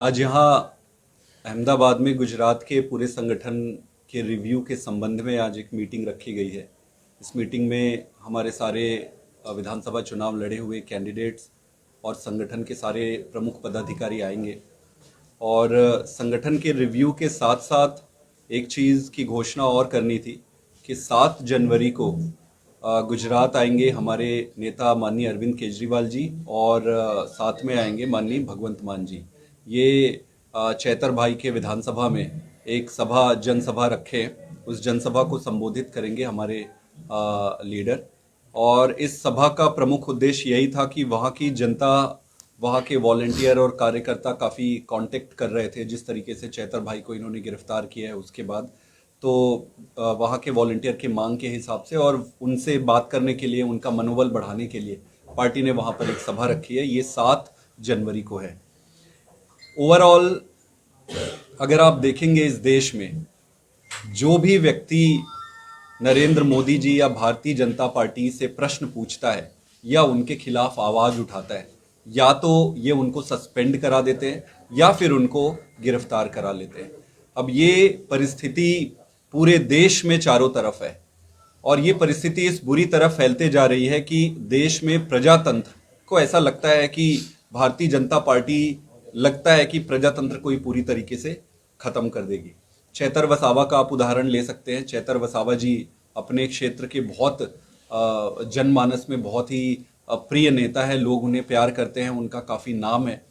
आज यहाँ अहमदाबाद में गुजरात के पूरे संगठन के रिव्यू के संबंध में आज एक मीटिंग रखी गई है। इस मीटिंग में हमारे सारे विधानसभा चुनाव लड़े हुए कैंडिडेट्स और संगठन के सारे प्रमुख पदाधिकारी आएंगे और संगठन के रिव्यू के साथ साथ एक चीज़ की घोषणा और करनी थी कि 7 जनवरी को गुजरात आएंगे हमारे नेता माननीय अरविंद केजरीवाल जी और साथ में आएंगे माननीय भगवंत मान जी। ये चैतर भाई के विधानसभा में एक जनसभा रखे, उस जनसभा को संबोधित करेंगे हमारे लीडर। और इस सभा का प्रमुख उद्देश्य यही था कि वहाँ की जनता, वहाँ के वॉलंटियर और कार्यकर्ता काफ़ी कांटेक्ट कर रहे थे। जिस तरीके से चैतर भाई को इन्होंने गिरफ्तार किया है उसके बाद, तो वहाँ के वॉलंटियर के मांग के हिसाब से और उनसे बात करने के लिए, उनका मनोबल बढ़ाने के लिए पार्टी ने वहाँ पर एक सभा रखी है। ये 7 जनवरी को है। ओवरऑल अगर आप देखेंगे इस देश में जो भी व्यक्ति नरेंद्र मोदी जी या भारतीय जनता पार्टी से प्रश्न पूछता है या उनके खिलाफ आवाज उठाता है, या तो ये उनको सस्पेंड करा देते हैं या फिर उनको गिरफ्तार करा लेते हैं। अब ये परिस्थिति पूरे देश में चारों तरफ है और ये परिस्थिति इस बुरी तरफ फैलते जा रही है कि देश में प्रजातंत्र को ऐसा लगता है कि भारतीय जनता पार्टी लगता है कि प्रजातंत्र को ही पूरी तरीके से खत्म कर देगी। चैतर वसावा का आप उदाहरण ले सकते हैं। चैतर वसावा जी अपने क्षेत्र के बहुत जनमानस में बहुत ही प्रिय नेता है, लोग उन्हें प्यार करते हैं, उनका काफ़ी नाम है।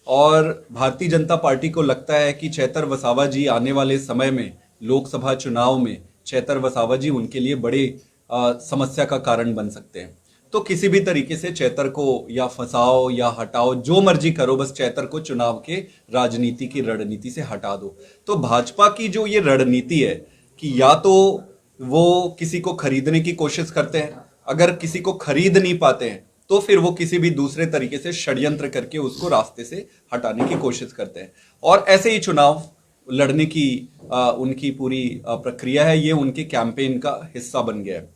और भारतीय जनता पार्टी को लगता है कि चैतर वसावा जी आने वाले समय में लोकसभा चुनाव में चैतर वसावा जी उनके लिए बड़े समस्या का कारण बन सकते हैं। तो किसी भी तरीके से चैतर को या फंसाओ या हटाओ, जो मर्जी करो, बस चैतर को चुनाव के राजनीति की रणनीति से हटा दो। तो भाजपा की जो ये रणनीति है कि या तो वो किसी को खरीदने की कोशिश करते हैं, अगर किसी को खरीद नहीं पाते हैं तो फिर वो किसी भी दूसरे तरीके से षड्यंत्र करके उसको रास्ते से हटाने की कोशिश करते हैं। और ऐसे ही चुनाव लड़ने की उनकी पूरी प्रक्रिया है। ये उनके कैंपेन का हिस्सा बन गया है।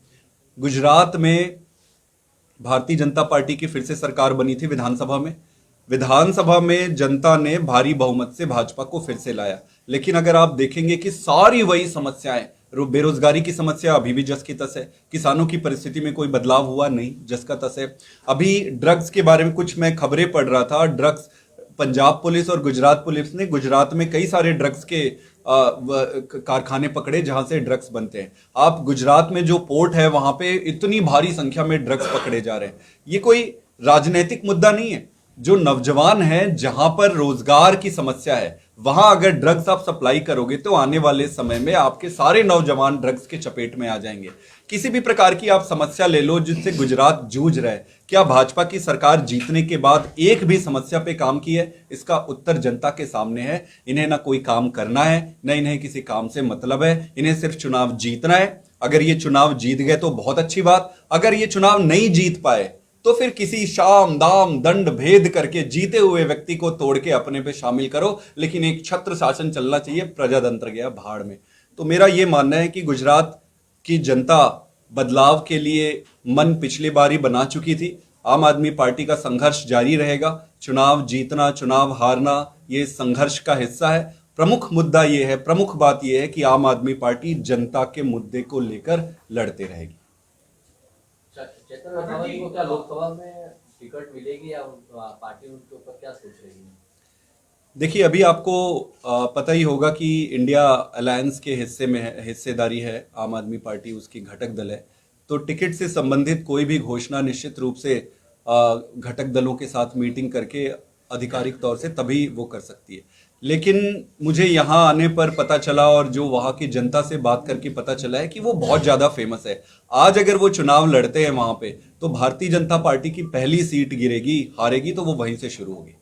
गुजरात में भारतीय जनता पार्टी की फिर से सरकार बनी थी। विधानसभा में जनता ने भारी बहुमत से भाजपा को फिर से लाया। लेकिन अगर आप देखेंगे कि सारी वही समस्याएं, बेरोजगारी की समस्या अभी भी जस की तस है, किसानों की परिस्थिति में कोई बदलाव हुआ नहीं, जस का तस है। अभी ड्रग्स के बारे में कुछ मैं खबरें पढ़ रहा था। ड्रग्स, पंजाब पुलिस और गुजरात पुलिस ने गुजरात में कई सारे ड्रग्स के कारखाने पकड़े जहां से ड्रग्स बनते हैं। आप गुजरात में जो पोर्ट है वहां पे इतनी भारी संख्या में ड्रग्स पकड़े जा रहे हैं। ये कोई राजनीतिक मुद्दा नहीं है। जो नौजवान है, जहां पर रोजगार की समस्या है, वहां अगर ड्रग्स आप सप्लाई करोगे तो आने वाले समय में आपके सारे नौजवान ड्रग्स के चपेट में आ जाएंगे। किसी भी प्रकार की आप समस्या ले लो जिससे गुजरात जूझ रहा है, क्या भाजपा की सरकार जीतने के बाद एक भी समस्या पे काम की है? इसका उत्तर जनता के सामने है। इन्हें ना कोई काम करना है, ना इन्हें किसी काम से मतलब है। इन्हें सिर्फ चुनाव जीतना है। अगर ये चुनाव जीत गए तो बहुत अच्छी बात। अगर ये चुनाव नहीं जीत पाए तो फिर किसी शाम दाम दंड भेद करके जीते हुए व्यक्ति को तोड़ के अपने पे शामिल करो, लेकिन एक छत्र शासन चलना चाहिए। प्रजातंत्र गया भाड़ में। तो मेरा यह मानना है कि गुजरात की जनता बदलाव के लिए मन पिछली बार ही बना चुकी थी। आम आदमी पार्टी का संघर्ष जारी रहेगा। चुनाव जीतना, चुनाव हारना, ये संघर्ष का हिस्सा है। प्रमुख मुद्दा यह है, प्रमुख बात यह है कि आम आदमी पार्टी जनता के मुद्दे को लेकर लड़ते रहेगी। चेतन वसावा जी को क्या लोकसभा में टिकट मिलेगी या पार्टी उनके ऊपर क्या सोच रही है? देखिए, अभी आपको पता ही होगा कि इंडिया अलायंस के हिस्सेदारी है आम आदमी पार्टी, उसकी घटक दल है। तो टिकट से संबंधित कोई भी घोषणा निश्चित रूप से घटक दलों के साथ मीटिंग करके आधिकारिक तौर से तभी वो कर सकती है। लेकिन मुझे यहाँ आने पर पता चला और जो वहाँ की जनता से बात करके पता चला है कि वो बहुत ज़्यादा फेमस है। आज अगर वो चुनाव लड़ते हैं वहाँ पे तो भारतीय जनता पार्टी की पहली सीट गिरेगी, हारेगी तो वो वहीं से शुरू होगी।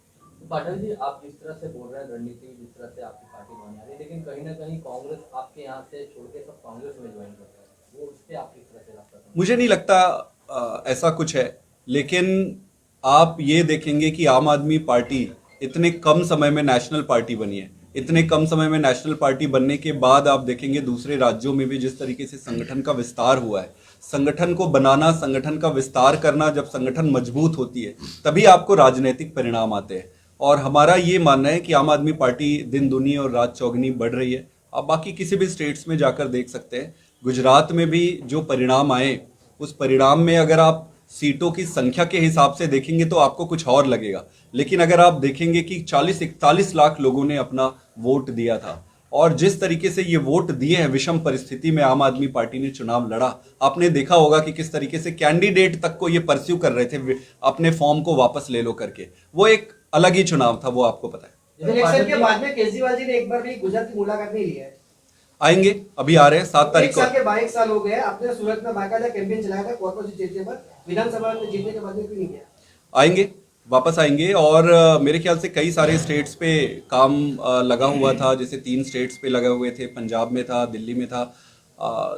पाटिल जी, आप जिस तरह से बोल रहे हैं, रणनीति जिस तरह से आपकी पार्टी बनी आ रही है, लेकिन कहीं ना कहीं कांग्रेस आपके यहाँ से छोड़ के सब कांग्रेस में ज्वाइन कर रहे हैं, वो उस पर आप किस तरह से लगता है? मुझे नहीं लगता ऐसा कुछ है। लेकिन आप ये देखेंगे कि आम आदमी पार्टी इतने कम समय में नेशनल पार्टी बनी है। इतने कम समय में नेशनल पार्टी बनने के बाद आप देखेंगे दूसरे राज्यों में भी जिस तरीके से संगठन का विस्तार हुआ है। संगठन को बनाना, संगठन का विस्तार करना, जब संगठन मजबूत होती है तभी आपको राजनीतिक परिणाम आते हैं। और हमारा ये मानना है कि आम आदमी पार्टी दिन दुनी और रात चौगनी बढ़ रही है। आप बाकी किसी भी स्टेट्स में जाकर देख सकते हैं। गुजरात में भी जो परिणाम आए, उस परिणाम में अगर आप सीटों की संख्या के हिसाब से देखेंगे तो आपको कुछ और लगेगा, लेकिन अगर आप देखेंगे कि 40-41 लाख लोगों ने अपना वोट दिया था और जिस तरीके से ये वोट दिए हैं, विषम परिस्थिति में आम आदमी पार्टी ने चुनाव लड़ा। आपने देखा होगा कि किस तरीके से कैंडिडेट तक को ये परस्यू कर रहे थे अपने फॉर्म को वापस ले लो करके। वो एक अलग ही चुनाव था, वो आपको पता है। इलेक्शन के बाद में केजरीवाल जी ने एक बार भी गुजरात की मुलाकात नहीं ली है। आएंगे, अभी आ रहे हैं 7 तारीख को। 1 साल हो गए, आपने सूरत में बाकायदा कैंपेन चलाया था कॉर्पोरेशन जीतने पर, विधानसभा में जीतने के बाद में क्यों नहीं किया? आएंगे, वापस आएंगे। और मेरे ख्याल से कई सारे स्टेट्स पे काम लगा हुआ था, जैसे 3 स्टेट्स पे लगे हुए थे, पंजाब में था, दिल्ली में था,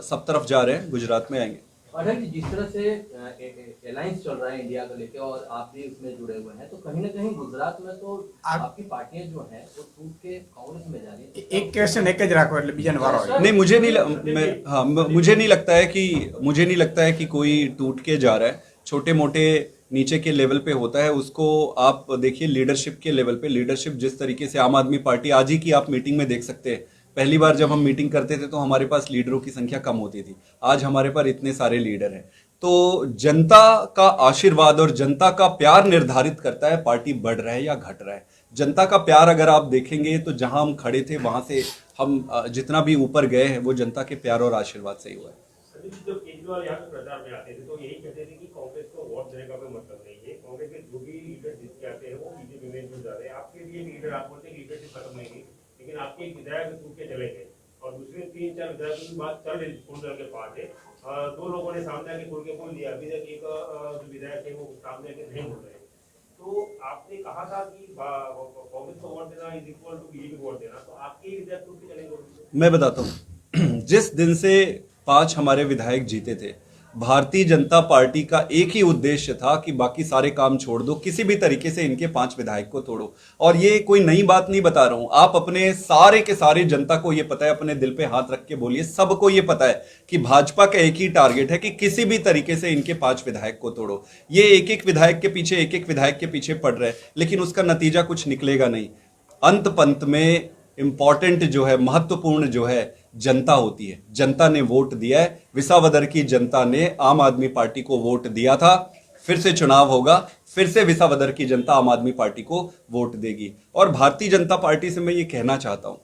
सब तरफ जा रहे हैं, गुजरात में आएंगे। पाठक जी, जिस तरह से अलायंस चल रहा है इंडिया को लेकर और आप भी उसमें जुड़े हुए हैं, तो कहीं ना कहीं गुजरात में तो आपकी पार्टियां जो हैं वो टूट के कांग्रेस में जा रही है। एक क्वेश्चन एक ज राखो એટલે બીજાને વારો આવે। नहीं, मुझे नहीं लगता है कि कोई टूट के जा रहा है। छोटे मोटे नीचे के लेवल पे होता है, उसको आप देखिए लीडरशिप के लेवल पे। लीडरशिप जिस तरीके से आम आदमी पार्टी, आज ही की आप मीटिंग में देख सकते हैं, पहली बार जब हम मीटिंग करते थे तो हमारे पास लीडरों की संख्या कम होती थी, आज हमारे पास इतने सारे लीडर हैं। तो जनता का आशीर्वाद और जनता का प्यार निर्धारित करता है पार्टी बढ़ रहा है या घट रहा है। जनता का प्यार अगर आप देखेंगे तो जहां हम खड़े थे वहां से हम जितना भी ऊपर गए हैं वो जनता के प्यार और आशीर्वाद से ही हुआ है। जब केजरीवाल यहाँ पे प्रचार में आते थे तो यही कहते थे कि कांग्रेस को वोट देने का कोई मतलब नहीं है, कांग्रेस के जो भी लीडर जीत के आते हैं वो बीजेपी में जुड़ जाते हैं। आपके लिए लीडर, आप बोलते हैं लीडरशिप खत्म नहीं हुई, लेकिन आपके एक विधायक छूट के चले गए और दूसरे 3-4 विधायकों की बात चल रही कुंडल के पास है। 2 लोगों ने सामने आके खुल के बोल दिया, अभी तक एक जो विधायक है वो सामने आके नहीं बोल रहे। तो आपने कहा था कि कांग्रेस को वोट देना is equal to BJP vote देना, तो आपके विधायक छूट के चलेंगे? मैं बताता हूँ, जिस दिन से 5 हमारे विधायक जीते थे, भारतीय जनता पार्टी का एक ही उद्देश्य था कि बाकी सारे काम छोड़ दो, किसी भी तरीके से इनके 5 विधायक को तोड़ो। और ये कोई नई बात नहीं बता रहा हूं, आप अपने सारे के सारे जनता को ये पता है, अपने दिल पे हाथ रख के बोलिए, सबको ये पता है कि भाजपा का एक ही टारगेट है कि किसी भी तरीके से इनके 5 विधायक को तोड़ो। ये एक विधायक के पीछे, एक विधायक के पीछे पड़ रहे हैं, लेकिन उसका नतीजा कुछ निकलेगा नहीं। अंत पंत में इंपॉर्टेंट जो है, महत्वपूर्ण जो है, जनता होती है। जनता ने वोट दिया है, विसावदर की जनता ने आम आदमी पार्टी को वोट दिया था। फिर से चुनाव होगा, फिर से विसावदर की जनता आम आदमी पार्टी को वोट देगी। और भारतीय जनता पार्टी से मैं ये कहना चाहता हूं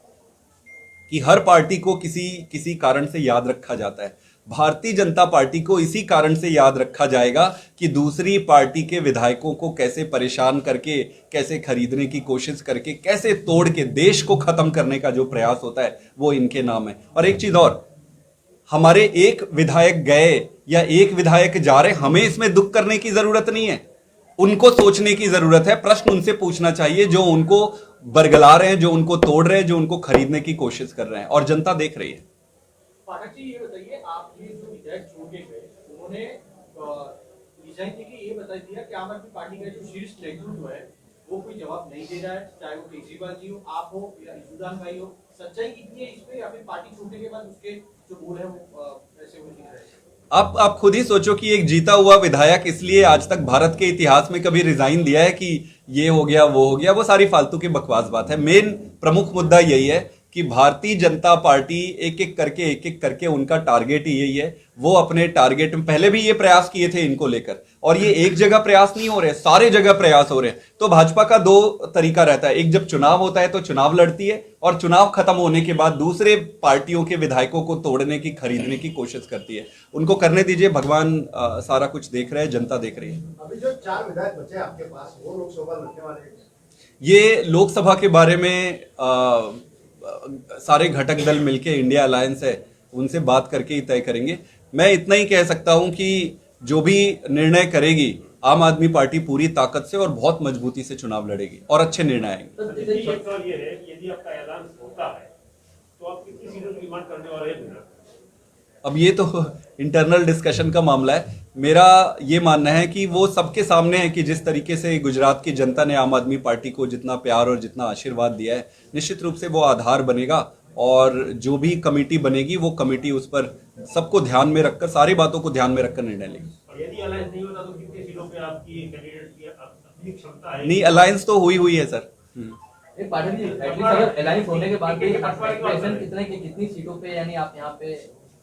कि हर पार्टी को किसी कारण से याद रखा जाता है। भारतीय जनता पार्टी को इसी कारण से याद रखा जाएगा कि दूसरी पार्टी के विधायकों को कैसे परेशान करके, कैसे खरीदने की कोशिश करके, कैसे तोड़ के देश को खत्म करने का जो प्रयास होता है वो इनके नाम है। और एक चीज और, हमारे एक विधायक गए या एक विधायक जा रहे, हमें इसमें दुख करने की जरूरत नहीं है। उनको सोचने की जरूरत है, प्रश्न उनसे पूछना चाहिए जो उनको बरगला रहे हैं, जो उनको तोड़ रहे हैं, जो उनको खरीदने की कोशिश कर रहे हैं, और जनता देख रही है। पाठक जी, ये बताइए, आप ये जो विधायक छोड़ के गए, उन्होंने रिजाइन की ये बता दिया कि आम आदमी पार्टी का जो शीर्ष नेतृत्व है वो कोई जवाब नहीं दे रहा है, चाहे वो केजरीवाल जी हो, आप हो या ईशुदान भाई हो। सच्चाई कितनी है इस पे, या फिर पार्टी छोड़ने के बाद उसके जो बोल है वो ऐसे वो दिख रहे हैं? आप खुद ही सोचो कि एक जीता हुआ विधायक इसलिए आज तक भारत के इतिहास में कभी रिजाइन दिया है कि ये हो गया वो हो गया, वो सारी फालतू की बकवास बात है। मेन प्रमुख मुद्दा यही है कि भारतीय जनता पार्टी एक एक करके उनका टारगेट ही यही है। वो अपने टारगेट में पहले भी ये प्रयास किए थे इनको लेकर, और ये एक जगह प्रयास नहीं हो रहे, सारे जगह प्रयास हो रहे हैं। तो भाजपा का 2 तरीका रहता है, एक जब चुनाव होता है तो चुनाव लड़ती है, और चुनाव खत्म होने के बाद दूसरे पार्टियों के विधायकों को तोड़ने की, खरीदने की कोशिश करती है। उनको करने दीजिए, भगवान सारा कुछ देख रहे हैं, जनता देख रही है। अभी जो 4 विधायक बचे आपके पास, वो लोकसभा लड़ने वाले हैं? ये लोकसभा के बारे में सारे घटक दल मिलके इंडिया अलायंस है, उनसे बात करके ही तय करेंगे। मैं इतना ही कह सकता हूं कि जो भी निर्णय करेगी आम आदमी पार्टी पूरी ताकत से और बहुत मजबूती से चुनाव लड़ेगी और अच्छे निर्णय आएंगे। एक सवाल ये है कि यदि आपका ऐलान होता है तो आप कितनी सीटों की डिमांड करने वाले हैं? अब ये तो इंटरनल डिस्कशन का मामला है। मेरा ये मानना है कि वो सबके सामने है कि जिस तरीके से गुजरात की जनता ने आम आदमी पार्टी को जितना प्यार और जितना आशीर्वाद दिया है, निश्चित रूप से वो आधार बनेगा। और जो भी कमेटी बनेगी वो कमेटी उस पर सबको ध्यान में रखकर, सारी बातों को ध्यान में रखकर निर्णय लेगी। और यदि अलायंस नहीं होता तो कितनी सीटों पे आपकी कैंडिडेट की अपनी क्षमता है? नहीं, अलायंस तो हुई है सर, एक पाठक जी, एटलीस्ट अगर अलायंस होने के बाद भी एक्सपेक्टेशन कितनी सीटों पे, यानी आप यहाँ पे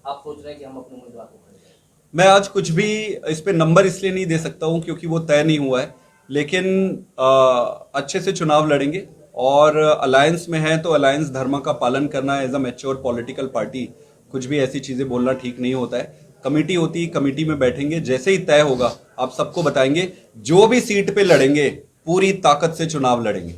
आप सोच रहे हैं कि हम अपने उम्मीदवार को खड़े करें? मैं आज कुछ भी इस पे नंबर इसलिए नहीं दे सकता हूं क्योंकि वो तय नहीं हुआ है, लेकिन अच्छे से चुनाव लड़ेंगे और अलायंस में है तो अलायंस धर्म का पालन करना as a mature political party, कुछ भी ऐसी चीजें बोलना ठीक नहीं होता है। कमेटी होती, कमेटी में बैठेंगे, जैसे ही तय होगा आप सबको बताएंगे। जो भी सीट पे लड़ेंगे पूरी ताकत से चुनाव लड़ेंगे।